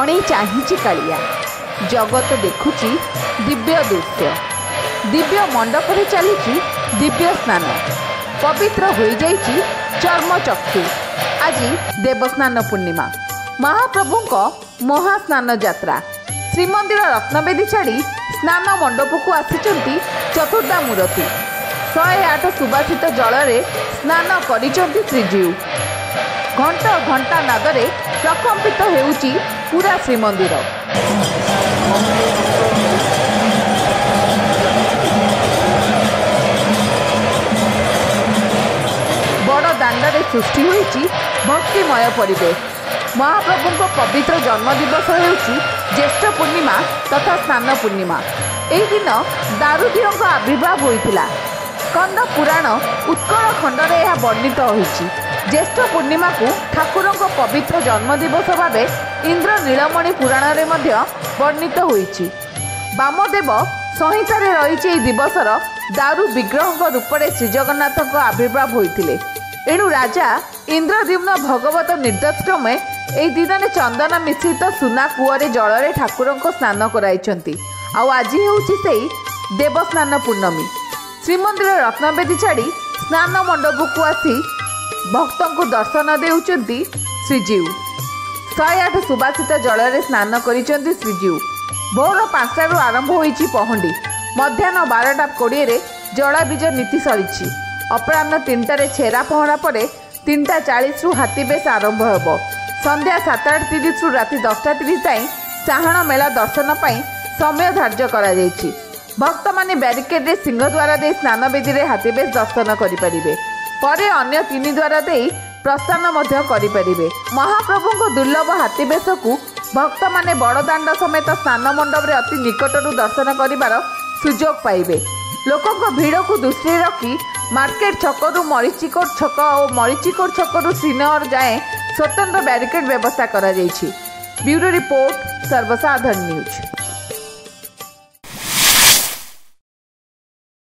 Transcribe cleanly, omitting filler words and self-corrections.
अणे चाहिए कालिया जगत देखुची दिव्य दृश्य दिव्य मंडप चली दिव्य स्नान पवित्र हो जाइए चर्म चक्षु। आज देवस्नान पूर्णिमा महाप्रभु महास्नान यात्रा श्रीमंदिर रत्नवेदी छाड़ी स्नान मंडप को आसी चतुर्धा मूर्ति 108 सुबासित जल स्नान करिसेंति श्रीजीउ। घंटा घंटा नादरे प्रकम्पित हेउची पूरा श्रीमंदिर। बड़ दाण्डे सृष्टि होइची भक्तिमय परिवेश। महाप्रभु पवित्र जन्मदिवस हेउची ज्येष्ठ पूर्णिमा तथा स्नान पूर्णिमा। एही दिन दारुदीयों आविर्भाव होइतिला। स्कंद पुराण उत्कल खंडरे यह वर्णित होइची। ज्येष्ठ पूर्णिमा को ठाकुरों पवित्र जन्मदिवस भाव इंद्र नीलमणि पुराण रे मध्य वर्णित होइची। वामदेव संहितार रही दिवसर दारु विग्रह रूपे श्रीजगन्नाथ आविर्भाव होइतिले। एणु राजा इंद्रद्युम्न भगवत निर्देश क्रमे एही दिन में चंदन मिश्रित सुना कूअरे जल ठाकुरों स्नान कराइछंती। आज होउची सेही देवस्नान पूर्णमी। श्रीमंदिर रत्नवेदी छाड़ी स्नान मंडप को आसी भक्तों को दर्शन देउचंती श्रीजीउ। 108 सुबासित जल स्नान करिसेंति श्रीजीउ। भोर 5टारू आरंभ होइछि पहंडी। मध्याह्न 12:20 जलाबीज नीति सरी। अपराह्न 3टारे छेरा पहरा पर 3:40 हाथी बेस आरंभ होब। संध्या 7:30 राति 10:30 ताई साहाण मेला दर्शन पाई समय धार्य करा जायछि। भक्त माने ब्यारिकेड रे सिंहद्वार दे स्नान वेदी रे हाथी बेस दर्शन करिपारिबे। परे अन्य 3 द्वार दे प्रस्थान मध्य करिपारिबे। महाप्रभु को दुर्लभ हाथी बेस को भक्त माने बड़दाण्ड समेत स्नान मंडप रे अति निकटरू दर्शन करिबार सुजोग पाइबे। लोकों को भीड़ को दृष्टि रखी मार्केट छकरू मरीचिकोट छक और मरीचिकोट छकरू श्रीनगर जाए स्वतंत्र ब्यारिकेड व्यवस्था करा जायछि। ब्यूरो रिपोर्ट सर्वसाधारण न्यूज।